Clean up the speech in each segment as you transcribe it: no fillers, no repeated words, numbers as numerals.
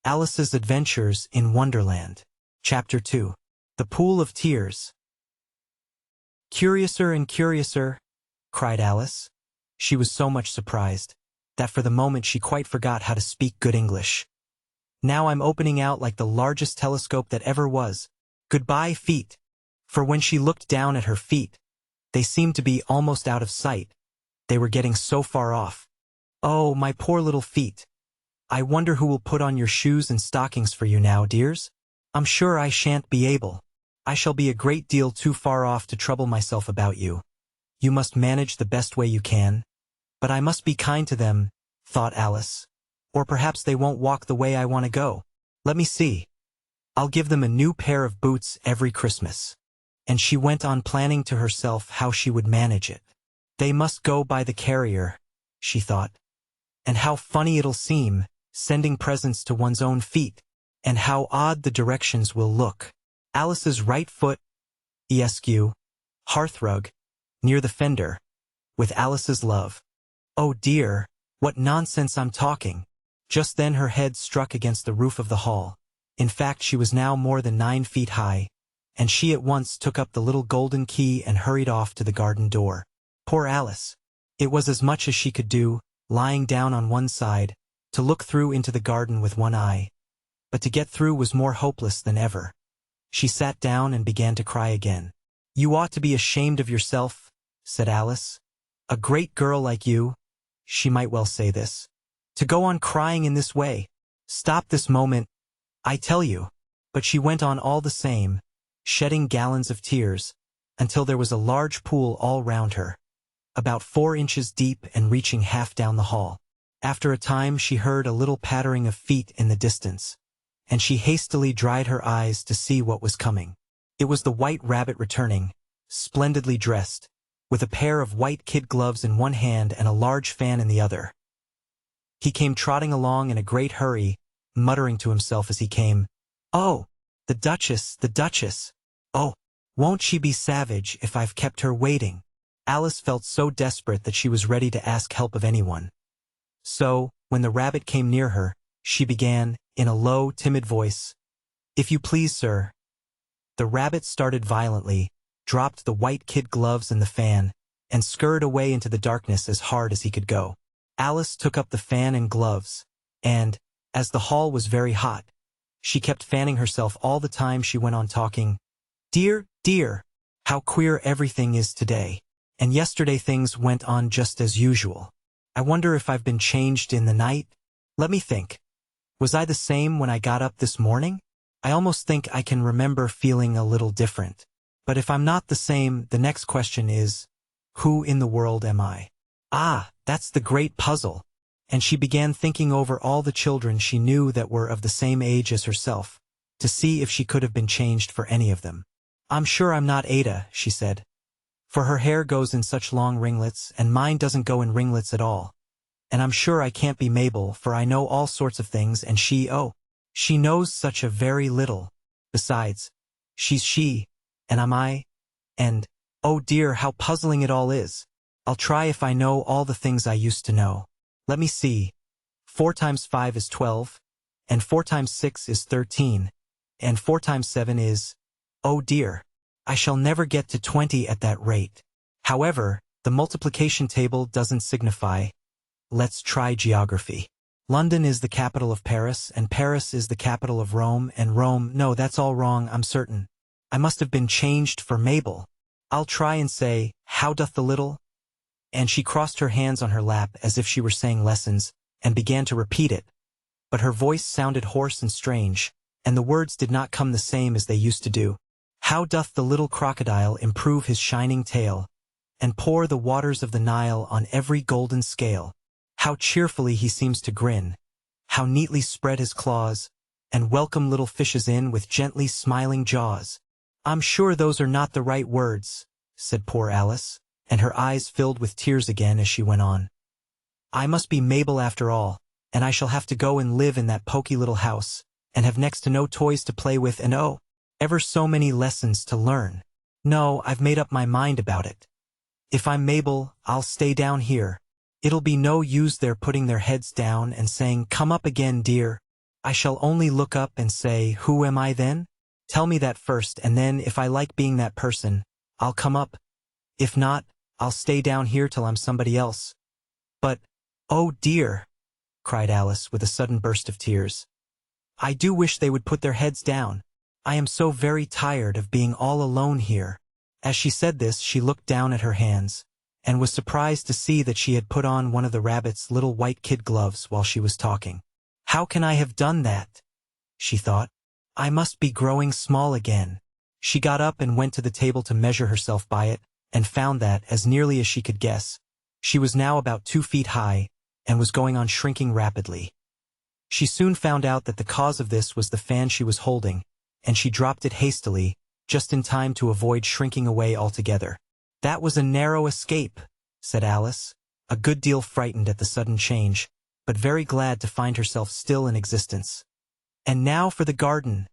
Alice's Adventures in Wonderland. Chapter 2. The Pool of Tears. "Curiouser and curiouser," cried Alice. She was so much surprised that for the moment she quite forgot how to speak good English. "Now I'm opening out like the largest telescope that ever was. Goodbye, feet." For when she looked down at her feet, they seemed to be almost out of sight. They were getting so far off. "Oh, my poor little feet. I wonder who will put on your shoes and stockings for you now, dears? I'm sure I shan't be able. I shall be a great deal too far off to trouble myself about you. You must manage the best way you can. But I must be kind to them," thought Alice. "Or perhaps they won't walk the way I want to go. Let me see. I'll give them a new pair of boots every Christmas." And she went on planning to herself how she would manage it. "They must go by the carrier," she thought. "And how funny it'll seem, sending presents to one's own feet. And how odd the directions will look. Alice's right foot, esq. hearthrug, near the fender, with Alice's love. Oh dear, what nonsense I'm talking." Just then her head struck against the roof of the hall. In fact, she was now more than 9 feet high, and she at once took up the little golden key and hurried off to the garden door. Poor Alice! It was as much as she could do, lying down on one side, to look through into the garden with one eye. But to get through was more hopeless than ever. She sat down and began to cry again. "You ought to be ashamed of yourself," said Alice. "A great girl like you," she might well say this, "to go on crying in this way. Stop this moment, I tell you." But she went on all the same, shedding gallons of tears, until there was a large pool all round her, about 4 inches deep and reaching half down the hall. After a time she heard a little pattering of feet in the distance, and she hastily dried her eyes to see what was coming. It was the White Rabbit returning, splendidly dressed, with a pair of white kid gloves in one hand and a large fan in the other. He came trotting along in a great hurry, muttering to himself as he came, "Oh, the Duchess, the Duchess! Oh, won't she be savage if I've kept her waiting?" Alice felt so desperate that she was ready to ask help of anyone. So, when the rabbit came near her, she began, in a low, timid voice, "If you please, sir." The rabbit started violently, dropped the white kid gloves and the fan, and scurried away into the darkness as hard as he could go. Alice took up the fan and gloves, and, as the hall was very hot, she kept fanning herself all the time she went on talking. "Dear, dear, how queer everything is today. And yesterday things went on just as usual. I wonder if I've been changed in the night? Let me think. Was I the same when I got up this morning? I almost think I can remember feeling a little different. But if I'm not the same, the next question is, who in the world am I? Ah, that's the great puzzle." And she began thinking over all the children she knew that were of the same age as herself, to see if she could have been changed for any of them. "I'm sure I'm not Ada," she said, "for her hair goes in such long ringlets, and mine doesn't go in ringlets at all. And I'm sure I can't be Mabel, for I know all sorts of things, and she knows such a very little. Besides, she's she, and I'm I, and, oh dear, how puzzling it all is. I'll try if I know all the things I used to know. Let me see. 4 times 5 is 12, and 4 times 6 is 13, and 4 times 7 is, oh dear, I shall never get to 20 at that rate. However, the multiplication table doesn't signify. Let's try geography. London is the capital of Paris, and Paris is the capital of Rome, and Rome, no, that's all wrong, I'm certain. I must have been changed for Mabel. I'll try and say, how doth the little? And she crossed her hands on her lap as if she were saying lessons, and began to repeat it. But her voice sounded hoarse and strange, and the words did not come the same as they used to do. How doth the little crocodile improve his shining tail, and pour the waters of the Nile on every golden scale? How cheerfully he seems to grin, how neatly spread his claws, and welcome little fishes in with gently smiling jaws. I'm sure those are not the right words, said poor Alice, and her eyes filled with tears again as she went on. I must be Mabel after all, and I shall have to go and live in that poky little house, and have next to no toys to play with and oh, ever so many lessons to learn. No, I've made up my mind about it. If I'm Mabel, I'll stay down here. It'll be no use their putting their heads down and saying, come up again, dear. I shall only look up and say, who am I then? Tell me that first, and then if I like being that person, I'll come up. If not, I'll stay down here till I'm somebody else. But, oh dear, cried Alice with a sudden burst of tears. I do wish they would put their heads down. I am so very tired of being all alone here. As she said this, she looked down at her hands, and was surprised to see that she had put on one of the rabbit's little white kid gloves while she was talking. How can I have done that? She thought. I must be growing small again. She got up and went to the table to measure herself by it, and found that, as nearly as she could guess, she was now about 2 feet high, and was going on shrinking rapidly. She soon found out that the cause of this was the fan she was holding, and she dropped it hastily, just in time to avoid shrinking away altogether. That was a narrow escape, said Alice, a good deal frightened at the sudden change, but very glad to find herself still in existence. And now for the garden.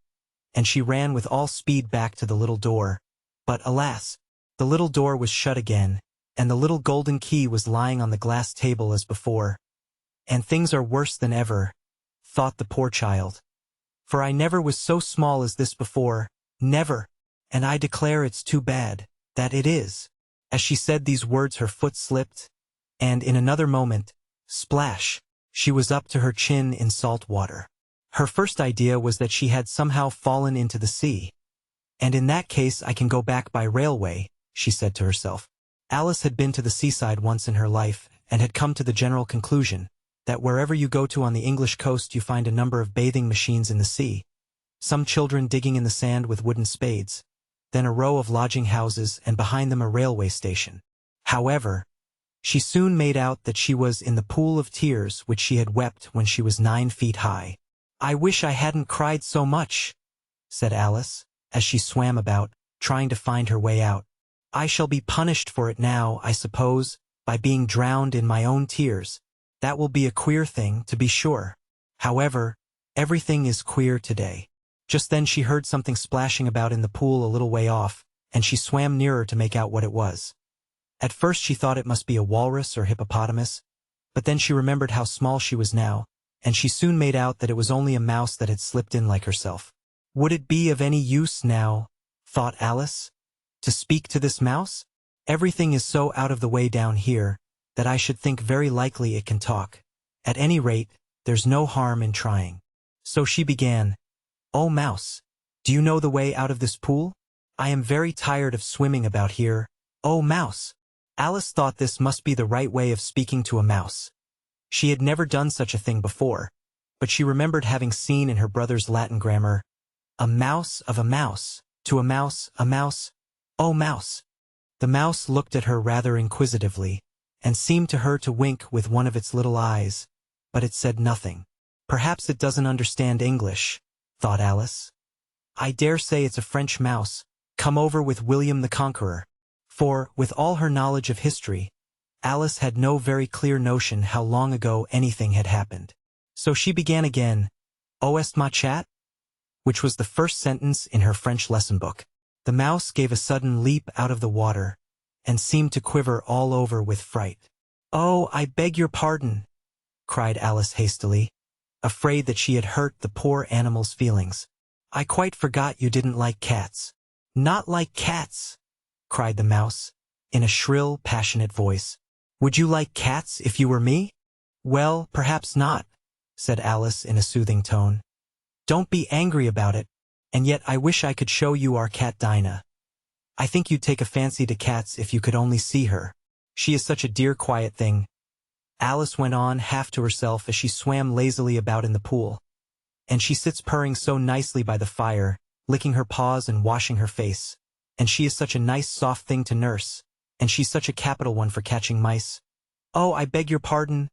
And she ran with all speed back to the little door. But alas, the little door was shut again, and the little golden key was lying on the glass table as before. And things are worse than ever, thought the poor child. For I never was so small as this before, never, and I declare it's too bad, that it is. As she said these words her foot slipped, and in another moment, splash, she was up to her chin in salt water. Her first idea was that she had somehow fallen into the sea. And in that case I can go back by railway, she said to herself. Alice had been to the seaside once in her life, and had come to the general conclusion that wherever you go to on the English coast you find a number of bathing machines in the sea, some children digging in the sand with wooden spades, then a row of lodging houses, and behind them a railway station. However, she soon made out that she was in the pool of tears which she had wept when she was 9 feet high. I wish I hadn't cried so much, said Alice, as she swam about, trying to find her way out. I shall be punished for it now, I suppose, by being drowned in my own tears. That will be a queer thing, to be sure. However, everything is queer today. Just then she heard something splashing about in the pool a little way off, and she swam nearer to make out what it was. At first she thought it must be a walrus or hippopotamus, but then she remembered how small she was now, and she soon made out that it was only a mouse that had slipped in like herself. Would it be of any use now, thought Alice, to speak to this mouse? Everything is so out of the way down here, that I should think very likely it can talk. At any rate, there's no harm in trying. So she began, Oh mouse, do you know the way out of this pool? I am very tired of swimming about here. Oh mouse. Alice thought this must be the right way of speaking to a mouse. She had never done such a thing before, but she remembered having seen in her brother's Latin grammar, a mouse of a mouse, to a mouse, oh mouse. The mouse looked at her rather inquisitively, and seemed to her to wink with one of its little eyes, but it said nothing. Perhaps it doesn't understand English, thought Alice. I dare say it's a French mouse, come over with William the Conqueror. For, with all her knowledge of history, Alice had no very clear notion how long ago anything had happened. So she began again, "O est ma chat?" which was the first sentence in her French lesson book. The mouse gave a sudden leap out of the water, and seemed to quiver all over with fright. "Oh, I beg your pardon," cried Alice hastily, afraid that she had hurt the poor animal's feelings. "I quite forgot you didn't like cats." "Not like cats," cried the mouse, in a shrill, passionate voice. "Would you like cats if you were me?" "Well, perhaps not," said Alice in a soothing tone. "Don't be angry about it, and yet I wish I could show you our cat Dinah. I think you'd take a fancy to cats if you could only see her. She is such a dear quiet thing," Alice went on half to herself as she swam lazily about in the pool. "And she sits purring so nicely by the fire, licking her paws and washing her face. And she is such a nice soft thing to nurse, and she's such a capital one for catching mice." "Oh, I beg your pardon,"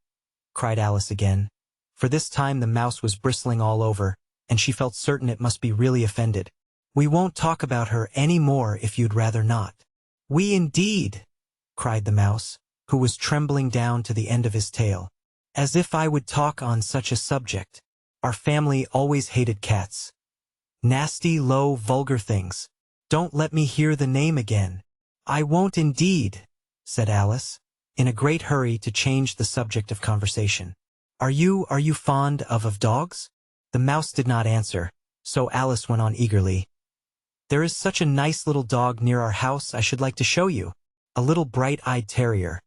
cried Alice again, for this time the mouse was bristling all over, and she felt certain it must be really offended. "We won't talk about her any more if you'd rather not." "We indeed," cried the mouse, who was trembling down to the end of his tail. "As if I would talk on such a subject. Our family always hated cats. Nasty, low, vulgar things. Don't let me hear the name again." "I won't indeed," said Alice, in a great hurry to change the subject of conversation. Are you fond of dogs?" The mouse did not answer, so Alice went on eagerly. There is such a nice little dog near our house I should like to show you. A little bright-eyed terrier.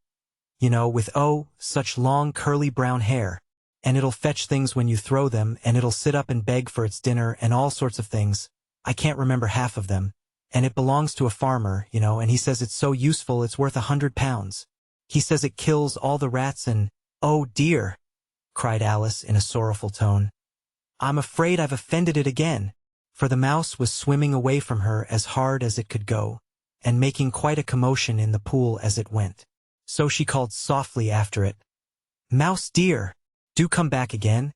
You know, with such long curly brown hair. And it'll fetch things when you throw them, and it'll sit up and beg for its dinner and all sorts of things. I can't remember half of them. And it belongs to a farmer, you know, and he says it's so useful it's worth £100. He says it kills all the rats and— "Oh dear!" cried Alice in a sorrowful tone. "I'm afraid I've offended it again." For the mouse was swimming away from her as hard as it could go, and making quite a commotion in the pool as it went. So she called softly after it, "Mouse dear, do come back again,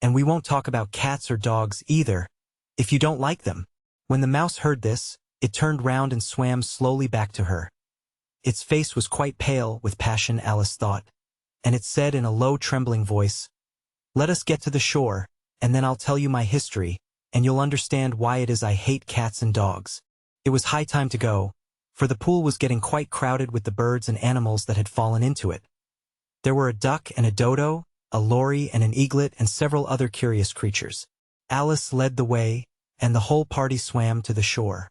and we won't talk about cats or dogs either, if you don't like them." When the mouse heard this, it turned round and swam slowly back to her. Its face was quite pale with passion, Alice thought, and it said in a low, trembling voice, "Let us get to the shore, and then I'll tell you my history, and you'll understand why it is I hate cats and dogs." It was high time to go, for the pool was getting quite crowded with the birds and animals that had fallen into it. There were a duck and a dodo, a lory and an eaglet, and several other curious creatures. Alice led the way, and the whole party swam to the shore.